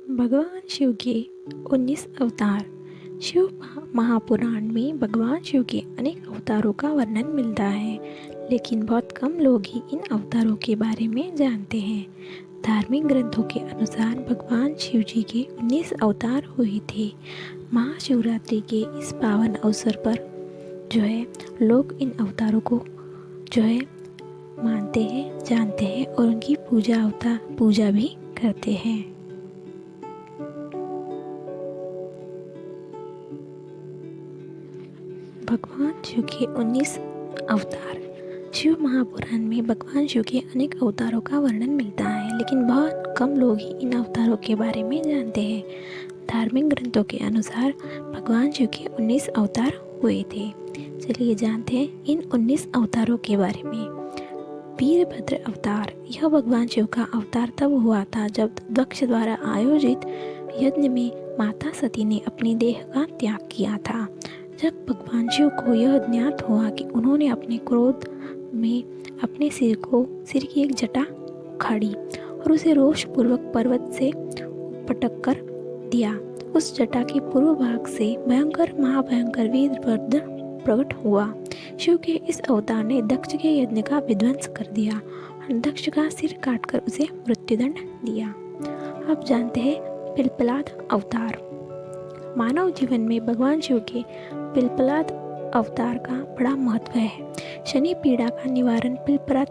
भगवान शिव के 19 अवतार। शिव महापुराण में भगवान शिव के अनेक अवतारों का वर्णन मिलता है, लेकिन बहुत कम लोग ही इन अवतारों के बारे में जानते हैं। धार्मिक ग्रंथों के अनुसार भगवान शिव जी के 19 अवतार हुए थे। महाशिवरात्रि के इस पावन अवसर पर लोग इन अवतारों को मानते हैं, जानते हैं और उनकी पूजा भी करते हैं। भगवान शिव के 19 अवतार। शिव महापुराण में भगवान शिव के अनेक अवतारों का वर्णन मिलता है, लेकिन बहुत कम लोग ही इन अवतारों के बारे में जानते हैं। धार्मिक ग्रंथों के अनुसार भगवान शिव के 19 अवतार हुए थे। चलिए जानते हैं इन 19 अवतारों के बारे में। वीरभद्र अवतार। यह भगवान शिव का अवतार तब हुआ था जब दक्ष द्वारा आयोजित यज्ञ में माता सती ने अपनी देह का त्याग किया था। जब भगवान शिव को यह ज्ञात हुआ कि उन्होंने अपने क्रोध में अपने सिर की एक जटा उखाड़ी और उसे रोषपूर्वक पर्वत से पटक कर दिया। उस जटा के पूर्व भाग से महाभयंकर वीरभद्र प्रकट हुआ। शिव के इस अवतार ने दक्ष के यज्ञ का विध्वंस कर दिया और दक्ष का सिर काटकर उसे मृत्युदंड दिया। अब जानते हैं पिलपलाद अवतार। मानव जीवन में भगवान शिव के पिलपलाद अवतार का बड़ा महत्व है। शनि पीड़ा का निवारण पिलपलाद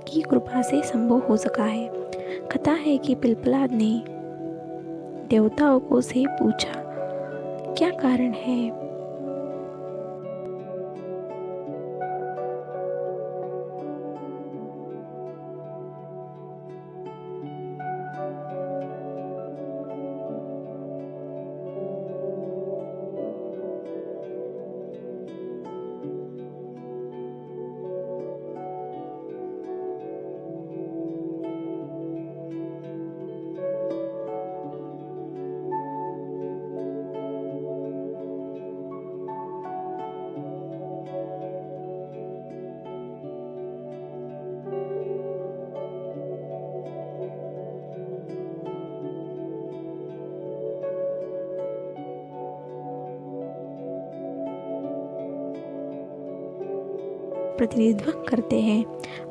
की कृपा से संभव हो सका है। कथा है कि पिलपलाद ने देवताओं को से पूछा, क्या कारण है? प्रतिनिधित्व करते हैं।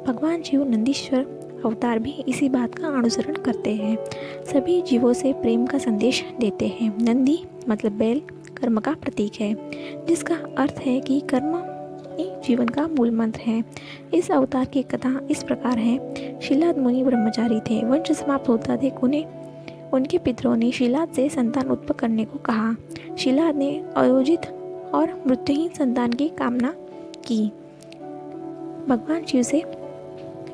भगवान शिव नंदीश्वर अवतार भी इसी बात का अनुसरण करते हैं। सभी जीवों से प्रेम का संदेश देते हैं। नंदी मतलब बैल कर्म का प्रतीक है, जिसका अर्थ है कि कर्म ही जीवन का मूल मंत्र है। इस अवतार की कथा इस प्रकार है। शीलाद मुनि ब्रह्मचारी थे। वंश समाप्त होता देख उनके पितरों ने शीलाद से संतान उत्पन्न करने को कहा। शीलाद ने आयोजित और मृत्युहीन संतान की कामना की। भगवान शिव से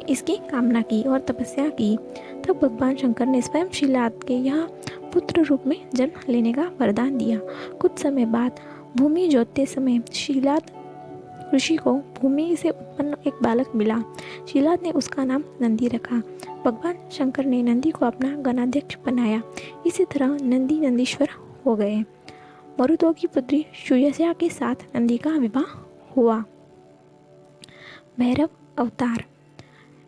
इसकी कामना की और तपस्या की। तब भगवान शंकर ने स्वयं शीलाद के यह पुत्र रूप में जन्म लेने का वरदान दिया। कुछ समय बाद भूमि जोतते समय शीलाद ऋषि को भूमि से उत्पन्न एक बालक मिला। शीलाद ने उसका नाम नंदी रखा। भगवान शंकर ने नंदी को अपना गणाध्यक्ष बनाया। इसी तरह नंदी नंदीश्वर हो गए। मरुदों की पुत्री सुयशा के साथ नंदी का विवाह हुआ। भैरव अवतार।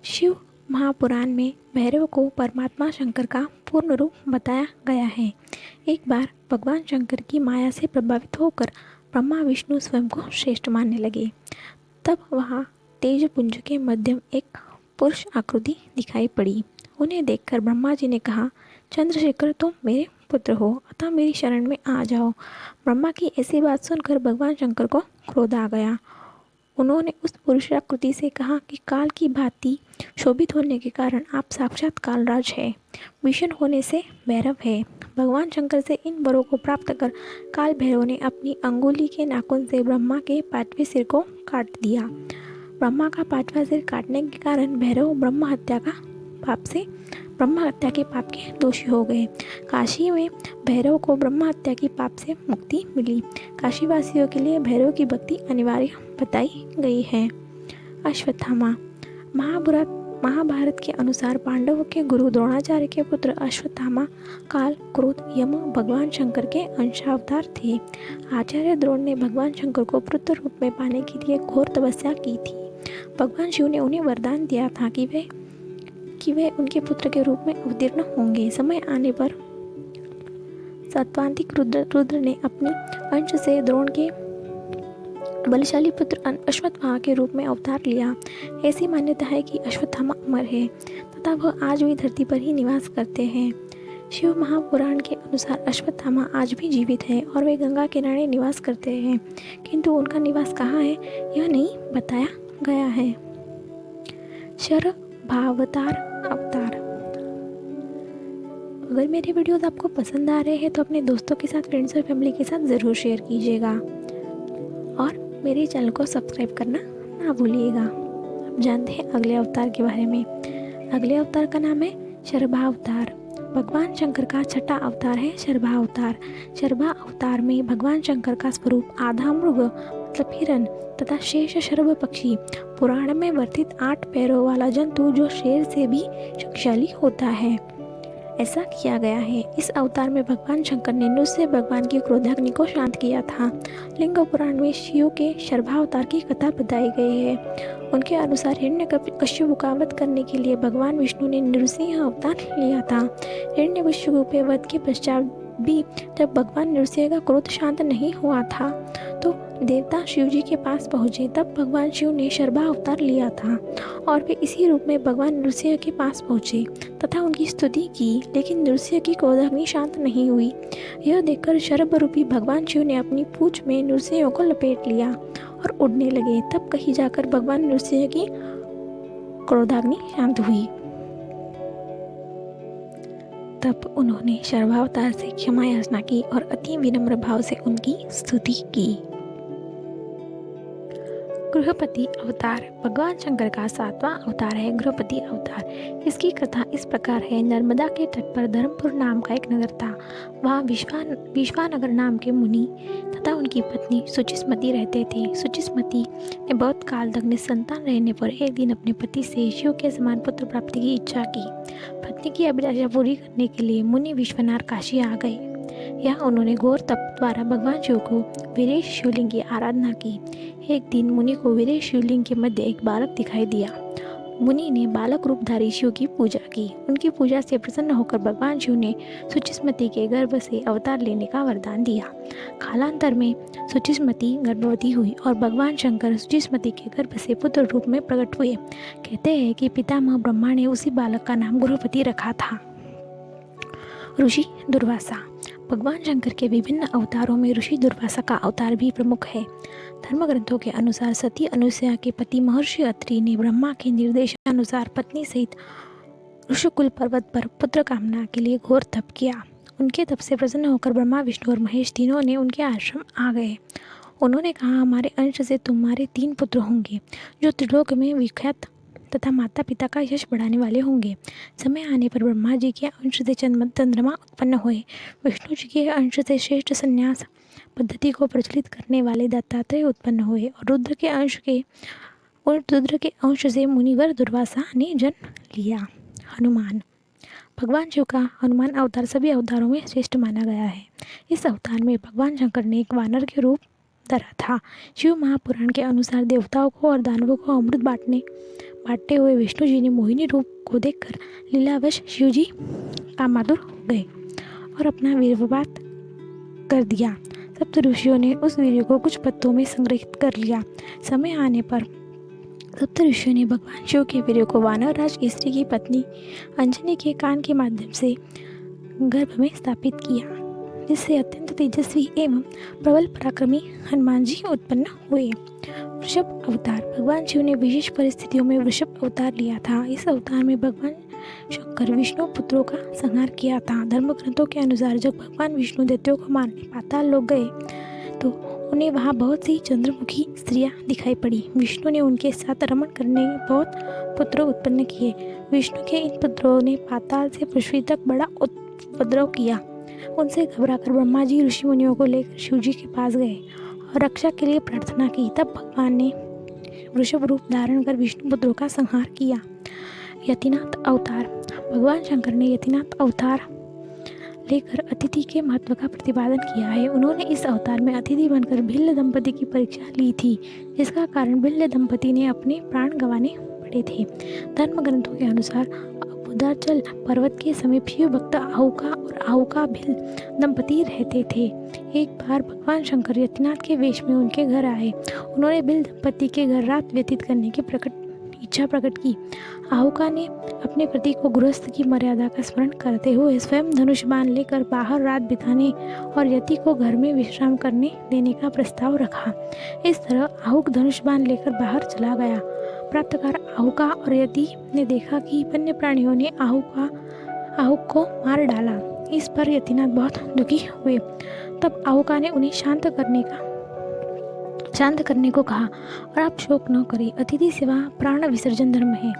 शिव महापुराण में भैरव को परमात्मा शंकर का पूर्ण रूप बताया गया है। एक बार भगवान शंकर की माया से प्रभावित होकर ब्रह्मा विष्णु स्वयं को श्रेष्ठ मानने लगे। तब वहाँ तेजपुंज के मध्यम एक पुरुष आकृति दिखाई पड़ी। उन्हें देखकर ब्रह्मा जी ने कहा, चंद्रशेखर तुम मेरे पुत्र हो, अतः मेरी शरण में आ जाओ। ब्रह्मा की ऐसी बात सुनकर भगवान शंकर को क्रोध आ गया। उन्होंने उस पुरुषाकृति से कहा कि काल की भांति शोभित होने के कारण आप साक्षात कालराज है, विषण होने से भैरव है। भगवान शंकर से इन वरों को प्राप्त कर काल भैरव ने अपनी अंगुली के नाखून से ब्रह्मा के 5वें सिर को काट दिया। ब्रह्मा का 5वां सिर काटने के कारण भैरव ब्रह्म हत्या के पाप के दोषी हो गए। काशी में भैरव को ब्रह्म हत्या की पाप से मुक्ति मिली। काशीवासियों के लिए भैरव की भक्ति अनिवार्य बताई गई है। अश्वत्थामा। महाभारत के अनुसार पांडवों के गुरु द्रोणाचार्य के पुत्र अश्वत्थामा काल, क्रोध, यम भगवान शंकर के अंशावतार थे। आचार्य द्रोण ने भगवान शंकर को पुत्र रूप में पाने के लिए घोर तपस्या की थी। भगवान शिव ने उन्हें वरदान दिया था कि वे उनके पुत्र के रूप में अवतीर्ण होंगे। समय आने पर सत्वांतिक रुद्र ने अपनी अंश से द्रोण के बलशाली पुत्र अश्वत्थामा के रूप में अवतार लिया। ऐसी मान्यता है कि अश्वत्थामा अमर है तथा वह आज भी धरती पर ही निवास करते हैं। शिव महापुराण के अनुसार अश्वत्थामा आज भी जीवित है और वे गंगा किनारे निवास करते हैं, किंतु उनका निवास कहाँ है यह नहीं बताया गया है। शरभावतार अवतार। अगर मेरे वीडियोस आपको पसंद आ रहे हैं तो अपने दोस्तों के साथ, फ्रेंड्स और फैमिली के साथ ज़रूर शेयर कीजिएगा और मेरे चैनल को सब्सक्राइब करना ना भूलिएगा। अब जानते हैं अगले अवतार के बारे में। अगले अवतार का नाम है शरभा अवतार। भगवान शंकर का छठा अवतार है शरभा अवतार। शरभा अवतार में भगवान शंकर का स्वरूप आधा मृग मतलब हिरण तथा शेष शरभ पक्षी, पुराण में वर्णित 8 पैरों वाला जंतु जो शेर से भी शक्तिशाली होता है, ऐसा किया गया है। इस अवतार में भगवान शंकर ने नृस्य भगवान की क्रोधाग्नि को शांत किया था। लिंग पुराण में शिव के शरभावतार की कथा बताई गई है। उनके अनुसार हिरण्यकश्यप का वध करने के लिए भगवान विष्णु ने नृसिंह अवतार लिया था। हिरण्यकश्यप के वध के पश्चात भी जब भगवान नृसिंह का क्रोध शांत नहीं हुआ था तो देवता शिव जी के पास पहुँचे। तब भगवान शिव ने शरभा अवतार लिया था और वे इसी रूप में भगवान नृसिंह के पास पहुँचे तथा उनकी स्तुति की, लेकिन नृसिंह की क्रोधाग्नि शांत नहीं हुई। यह देखकर शरभ रूपी भगवान शिव ने अपनी पूंछ में नृसिंह को लपेट लिया और उड़ने लगे। तब कहीं जाकर भगवान नृसिंह की क्रोधाग्नि शांत हुई। तब उन्होंने शरभावतार से क्षमा याचना की और अति विनम्र भाव से उनकी स्तुति की। गृहपति अवतार। भगवान शंकर का 7वां अवतार है गृहपति अवतार। इसकी कथा इस प्रकार है। नर्मदा के तट पर धर्मपुर नाम का एक नगर था। वहाँ विश्वानगर नाम के मुनि तथा उनकी पत्नी सुचिस्मती रहते थे। सुचिस्मती ने बहुत काल तक निसंतान रहने पर एक दिन अपने पति से शिव के समान पुत्र प्राप्ति की इच्छा की। पत्नी की अभिलाषा पूरी करने के लिए मुनि विश्वनाथ काशी आ गए। यहाँ उन्होंने घोर तप द्वारा भगवान शिव को वीरेश शिवलिंग की आराधना की। एक दिन मुनि को वीरेश शिवलिंग के मध्य एक बालक दिखाई दिया। मुनि ने बालक रूपधारी शिव की पूजा की। उनकी पूजा से प्रसन्न होकर भगवान शिव ने सुचिस्मती के गर्भ से अवतार लेने का वरदान दिया। कालांतर में सुचिस्मती गर्भवती हुई और भगवान शंकर सुचिस्मती के गर्भ से पुत्र रूप में प्रकट हुए। कहते हैं कि पितामह ब्रह्मा ने उसी बालक का नाम गृहपति रखा था। ऋषि दुर्वासा। भगवान शंकर के विभिन्न अवतारों में ऋषि दुर्वासा का अवतार भी प्रमुख है। धर्म ग्रंथों के अनुसार सती अनुसुईया के पति महर्षि अत्रि ने ब्रह्मा के निर्देशानुसार पत्नी सहित ऋषिकुल पर्वत पर पुत्र कामना के लिए घोर तप किया। उनके तप से प्रसन्न होकर ब्रह्मा, विष्णु और महेश तीनों ने उनके आश्रम आ गए। उन्होंने कहा, हमारे अंश से तुम्हारे 3 पुत्र होंगे जो त्रिलोक में विख्यात तथा माता पिता का यश बढ़ाने वाले होंगे। समय आने पर ब्रह्मा जी के अंश से चंद्रमा उत्पन्न हुए। विष्णु जी के अंश से श्रेष्ठ संन्यास पद्धति को प्रचलित करने वाले दत्तात्रेय उत्पन्न हुए और रुद्र के अंश से मुनिवर दुर्वासा ने जन्म लिया। हनुमान। भगवान शिव का हनुमान अवतार सभी अवतारों में श्रेष्ठ माना गया है। इस अवतार में भगवान शंकर ने एक वानर के रूप धरा था। शिव महापुराण के अनुसार देवताओं को और दानवों को अमृत बांटते हुए विष्णु जी ने मोहिनी रूप को देखकर लीलावश शिव जी कामातुर हो गए और अपना वीर्यपात कर दिया। सप्त ऋषियों ने उस वीर्य को कुछ पत्तों में संग्रहित कर लिया। समय आने पर सप्त ऋषियों ने भगवान शिव के वीर्य को वानर राज केसरी की पत्नी अंजनी के कान के माध्यम से गर्भ में स्थापित किया, जिससे अत्यंत तेजस्वी एवं प्रबल पराक्रमी हनुमान जी उत्पन्न हुए। वृषभ अवतार। भगवान शिव ने विशेष परिस्थितियों में वृषभ अवतार लिया था। इस अवतार में भगवान शंकर विष्णु पुत्रों का संहार किया था। धर्म ग्रंथों के अनुसार जब भगवान विष्णु दैत्यों को मारने पाताल लोक गए तो उन्हें वहाँ बहुत सी चंद्रमुखी स्त्रियां दिखाई पड़ी। विष्णु ने उनके साथ रमण करने बहुत पुत्र उत्पन्न किए। विष्णु के इन पुत्रों ने पाताल से पृथ्वी तक बड़ा उपद्रव किया। उनसे घबराकर ब्रह्मा जी ऋषि मुनियों को लेकर शिव जी के पास गए और रक्षा के लिए प्रार्थना की। तब भगवान ने वृषभ रूप धारण कर विष्णु पुत्रों का संहार किया। यतिनाथ अवतार। भगवान शंकर ने यतिनाथ अवतार लेकर अतिथि के महत्व का प्रतिपादन किया है। उन्होंने इस अवतार में अतिथि बनकर भिल्ल दंपति की परीक्षा ली थी, जिसका कारण भिल्ल दंपति ने अपने प्राण गंवाने पड़े थे। धर्म ग्रंथों के अनुसार गोदाचल पर्वत के समीप शिव भक्त आहुका और आहुका भिल दंपति रहते थे। एक बार भगवान शंकर यतिनाथ के वेश में उनके घर आए। उन्होंने भिल दंपति के घर रात व्यतीत करने की इच्छा प्रकट की। आहुका ने अपने पति को गृहस्थ की मर्यादा का स्मरण करते हुए स्वयं धनुष बाण लेकर बाहर रात बिताने और यति को घर में विश्राम करने देने का प्रस्ताव रखा। इस तरह आहुक धनुष बाण लेकर बाहर चला गया। प्रातःकाल आहुका और यति ने देखा कि वन्य प्राणियों ने आहुक को मार डाला। इस पर यतिनाथ बहुत दुखी हुए। तब आहुका ने उन्हें शांत करने को कहा और आप शोक न करें, अतिथि सेवा प्राण विसर्जन धर्म है,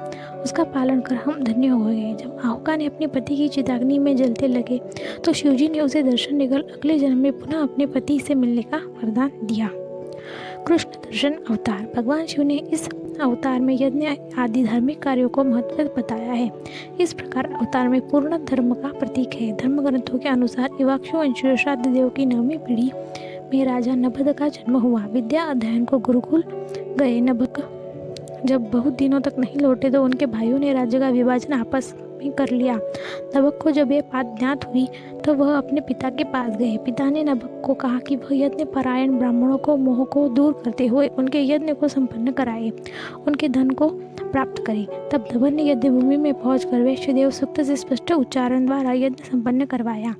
उसका पालन कर हम धन्य हो गए। जब आहुका ने अपने पति की चिताग्नि में जलते लगे तो शिवजी ने उसे दर्शन देकर अगले जन्म में पुनः अपने पति से मिलने का वरदान दिया। कृष्ण दर्शन अवतार। भगवान शिव ने इस अवतार में यज्ञ आदि धार्मिक कार्यों को महत्व बताया है। इस प्रकार अवतार में पूर्ण धर्म का प्रतीक है। धर्म ग्रंथों के अनुसार इवाक्षु वंशीय श्राद्ध देव की 9वीं पीढ़ी में राजा नभद का जन्म हुआ। विद्या अध्ययन को गुरुकुल गए नभक जब बहुत दिनों तक नहीं लौटे तो उनके भाइयों ने राज्य का विभाजन आपस में कर लिया। नभक को जब ये बात ज्ञात हुई तो वह अपने पिता के पास गए। पिता ने नभक को कहा कि वह यज्ञ परायण ब्राह्मणों को मोह को दूर करते हुए उनके यज्ञ को संपन्न कराए, उनके धन को प्राप्त करे। तब नभक ने यज्ञ भूमि में पहुंचकर वैश्यदेव सूक्त से स्पष्ट उच्चारण द्वारा यज्ञ संपन्न करवाया।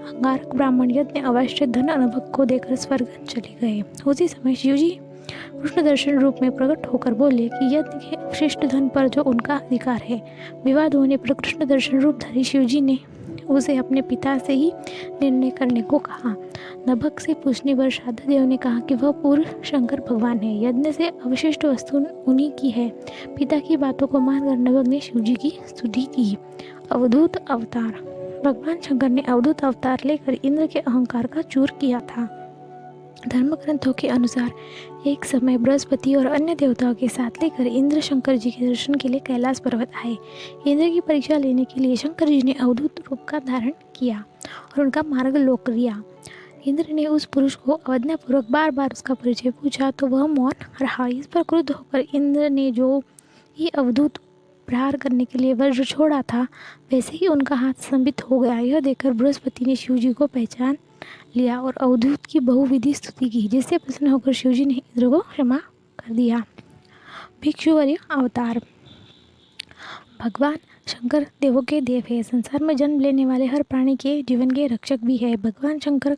अंगारक ब्राह्मण यज्ञ अवश्य धन नभक को देकर स्वर्ग चले गए। उसी समय शिवजी कृष्ण दर्शन रूप में प्रकट होकर बोले कि यज्ञ के अवशिष्ट धन पर जो उनका अधिकार है। विवाद होने पर कृष्ण दर्शन रूपधारी शिवजी ने उसे अपने पिता से ही निर्णय करने को कहा। नभक से पूछने पर श्राद्ध देव ने कहा कि वह पूर्व शंकर भगवान है, यज्ञ से अवशिष्ट वस्तु उन्हीं की है। पिता की बातों को मानकर नभक ने शिवजी की स्तुति की। अवधूत अवतार। भगवान शंकर ने अवधूत अवतार लेकर इंद्र के अहंकार का चूर किया था। धर्म ग्रंथों के अनुसार एक समय बृहस्पति और अन्य देवताओं के साथ लेकर इंद्र शंकर जी के दर्शन के लिए कैलाश पर्वत आए। इंद्र की परीक्षा लेने के लिए शंकर जी ने अवधूत रूप का धारण किया और उनका मार्ग लोक लिया। इंद्र ने उस पुरुष को अवज्ञापूर्वक बार बार उसका परिचय पूछा तो वह मौन रहा। इस पर क्रुद्ध होकर इंद्र ने जो ही अवधूत प्रहार करने के लिए वज्र छोड़ा था वैसे ही उनका हाथ स्तंभित हो गया। यह देखकर बृहस्पति ने शिवजी को पहचान लिया और अवधूत की बहुविधि स्तुति की, जिससे प्रसन्न होकर शिवजी ने इंद्र को क्षमा कर दिया। भिक्षुवर्य अवतार। भगवान शंकर देवों के देव है, संसार में जन्म लेने वाले हर प्राणी के जीवन के रक्षक भी है। भगवान शंकर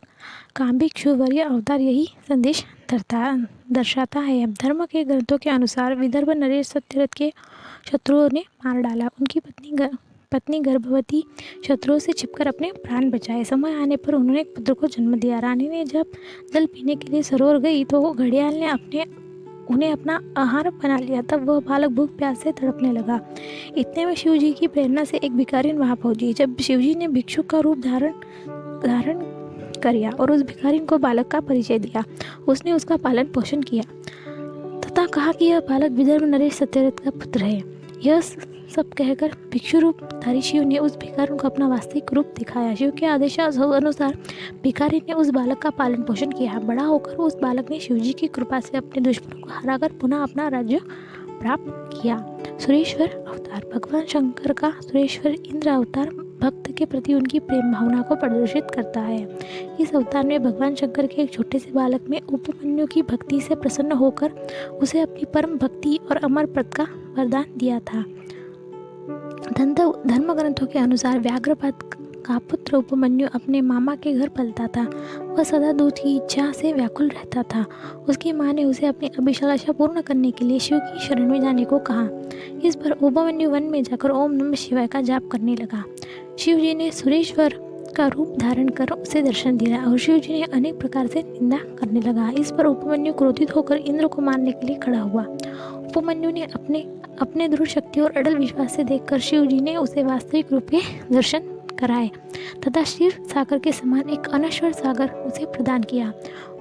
का भिक्षुवर्य अवतार यही संदेश दर्शाता है। धर्म के ग्रंथों के अनुसार विदर्भ नरेश सत्यरथ के शत्रुओं ने मार डाला। उनकी पत्नी गर्भवती शत्रुओं से छिपकर अपने प्राण बचाए। समय आने पर उन्होंने एक पुत्र को जन्म दिया। रानी ने जब जल पीने के लिए सरोवर गई तो घड़ियाल ने उन्हें अपना आहार बना लिया। तब वह बालक भूख प्यास से तड़पने लगा। इतने में शिवजी की प्रेरणा से एक भिखारिन वहां पहुंची। जब शिवजी ने भिक्षुक का रूप धारण किया और उस भिखारिन को बालक का परिचय दिया, उसने उसका पालन पोषण किया तथा कहा कि यह बालक विदर्भ नरेश सत्यरथ का पुत्र है। यह सब कहकर भिक्षु रूपधारी शिव ने उस भिखारिन को अपना वास्तविक रूप दिखाया। शिव के आदेशानुसार भिखारी ने उस बालक का पालन पोषण किया। बड़ा होकर उस बालक ने शिवजी की कृपा से अपने दुश्मनों को हराकर पुनः अपना राज्य प्राप्त किया। सुरेश्वर अवतार। भगवान शंकर का सुरेश्वर इंद्र अवतार भक्त के प्रति उनकी प्रेम भावना को प्रदर्शित करता है। इस अवतार में भगवान शंकर के एक छोटे से बालक में उपमन्यु की भक्ति से प्रसन्न होकर उसे अपनी परम भक्ति और अमर पद का वरदान दिया था। धर्म ग्रंथों के अनुसार व्याघ्रपाद का पुत्र उपमन्यु अपने मामा के घर पलता था। वह सदा दूध की इच्छा से व्याकुल रहता था। उसकी माँ ने उसे अपनी अभिलाषा पूर्ण करने के लिए शिव की शरण में जाने को कहा। इस पर उपमन्यु वन में जाकर ओम नमः शिवाय का जाप करने लगा। शिव जी ने सुरेश्वर का रूप धारण कर उसे दर्शन दिया और शिव जी ने अनेक प्रकार से निंदा करने लगा। इस पर उपमन्यु क्रोधित होकर इंद्र को मारने के लिए खड़ा हुआ। उपमन्यु ने अपने दृढ़ शक्ति और अड़ल विश्वास से देखकर शिव जी ने उसे वास्तविक रूप के दर्शन कराए तथा शिव सागर के समान एक अनश्वर सागर उसे प्रदान किया।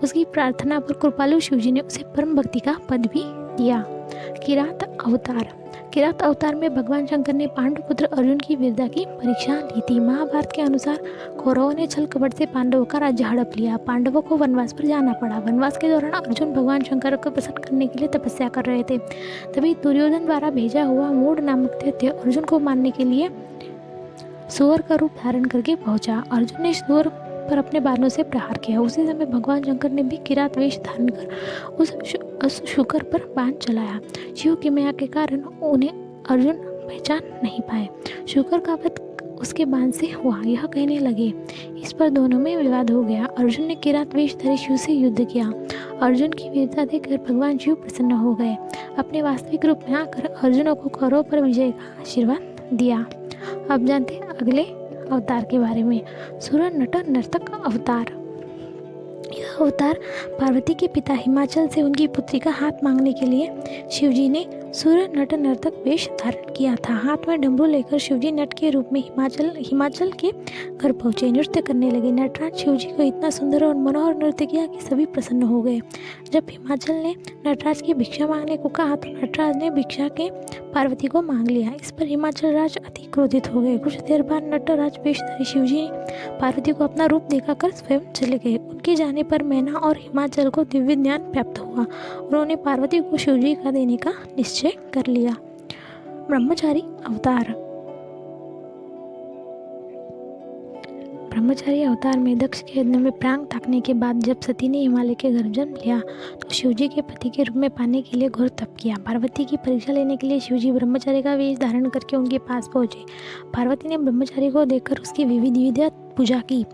उसकी प्रार्थना पर कृपालु शिव जी ने उसे परम भक्ति का पद भी दिया। किरात अवतार। किरात अवतार में भगवान शंकर ने पांडुपुत्र अर्जुन की वीरता की परीक्षा ली थी। महाभारत के अनुसार कौरवों ने छल कपट से पांडवों का राज्य हड़प लिया। पांडवों को वनवास पर जाना पड़ा। वनवास के दौरान अर्जुन भगवान शंकर को प्रसन्न करने के लिए तपस्या कर रहे थे। तभी दुर्योधन द्वारा भेजा हुआ मूढ़ नामक दैत्य अर्जुन को मारने के लिए सूअर का रूप धारण करके पहुंचा। अर्जुन ने सूअर पर अपने बालों से प्रहार किया। उसी समय भगवान शंकर ने भी किरात वेश धारण कर उस शुकर पर बाण चलाया। शिव की माया के कारण उन्हें अर्जुन पहचान नहीं पाए। शुकर का वध उसके बाण से हुआ, यह कहने लगे। इस पर दोनों में विवाद हो गया। अर्जुन ने किरात वेश धरे शिव से युद्ध किया। अर्जुन की वीरता देखकर भगवान शिव प्रसन्न हो गए। अपने वास्तविक रूप में आकर अर्जुन को कौरवों पर विजय का आशीर्वाद दिया। अब जानते हैं अगले अवतार के बारे में। सुर नट नर्तक अवतार। यह अवतार पार्वती के पिता हिमाचल से उनकी पुत्री का हाथ मांगने के लिए शिवजी ने सुर नट नर्तक वेश धारण किया था। हाथ में डमरू लेकर शिवजी नट के रूप में हिमाचल के घर पहुंचे। नृत्य करने लगे। नटराज शिवजी को इतना सुंदर और मनोहर नृत्य किया कि सभी प्रसन्न हो गए। जब हिमाचल ने नटराज की भिक्षा मांगने को कहा तो नटराज ने भिक्षा के पार्वती को मांग लिया। इस पर हिमाचल राज अति क्रोधित हो गए। कुछ देर बाद नटराज वेशधारी शिवजी ने पार्वती को अपना रूप दिखाकर स्वयं चले गए। उनके जाने पर मैना और हिमाचल को दिव्य ज्ञान प्राप्त हुआ। उन्होंने पार्वती को शिवजी का देने का निश्चय कर लिया। ब्रह्मचारी अवतार। ब्रह्मचारी अवतार में दक्ष के यज्ञ में प्राण ताकने के बाद जब सती ने हिमालय के गर्भ जन्म लिया तो शिवजी के पति के रूप में पाने के लिए घोर तप किया। पार्वती की परीक्षा लेने के लिए शिवजी ब्रह्मचारी का वेश धारण करके उनके पास पहुंचे। पार्वती ने ब्रह्मचारी को देखकर उसकी विधिवत पूजा की।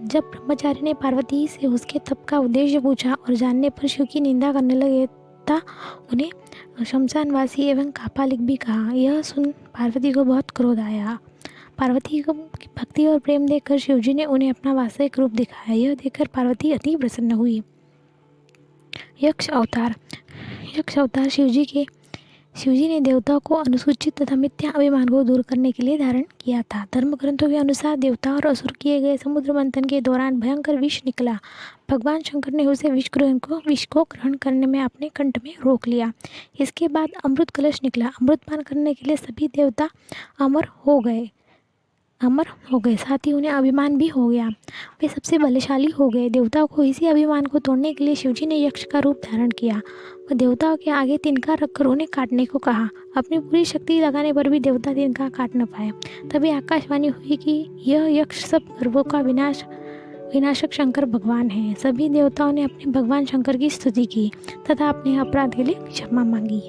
जब ब्रह्मचारी ने पार्वती से उसके तप का उद्देश्य पूछा और जानने पर शिव की निंदा करने लगे तथा उन्हें शमशानवासी एवं कापालिक भी कहा। यह सुन पार्वती को बहुत क्रोध आया। पार्वती को भक्ति और प्रेम देखकर शिवजी ने उन्हें अपना वास्तविक रूप दिखाया। यह देखकर पार्वती अति प्रसन्न हुई। यक्ष अवतार। यक्ष अवतार शिवजी ने देवताओं को अनुसूचित तथा मिथ्या अभिमान को दूर करने के लिए धारण किया था। धर्म ग्रंथों के अनुसार देवता और असुर किए गए समुद्र मंथन के दौरान भयंकर विष निकला। भगवान शंकर ने उसे विष को ग्रहण करने में अपने कंठ में रोक लिया। इसके बाद अमृत कलश निकला। अमृत पान करने के लिए सभी देवता अमर हो गए। साथ ही उन्हें अभिमान भी हो गया। वे सबसे बलशाली हो गए। देवताओं को इसी अभिमान को तोड़ने के लिए शिवजी ने यक्ष का रूप धारण किया। वह देवताओं के आगे तिनका रखकर उन्हें काटने को कहा। अपनी पूरी शक्ति लगाने पर भी देवता तिनका काट न पाए। तभी आकाशवाणी हुई कि यह यक्ष सब गर्वों का विनाशक शंकर भगवान है। सभी देवताओं ने अपने भगवान शंकर की स्तुति की तथा अपने अपराध के लिए क्षमा मांगी।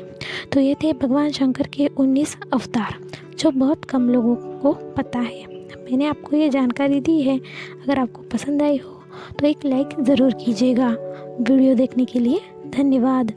तो ये थे भगवान शंकर के 19 अवतार जो बहुत कम लोगों को पता है। मैंने आपको ये जानकारी दी है। अगर आपको पसंद आई हो तो एक लाइक ज़रूर कीजिएगा। वीडियो देखने के लिए धन्यवाद।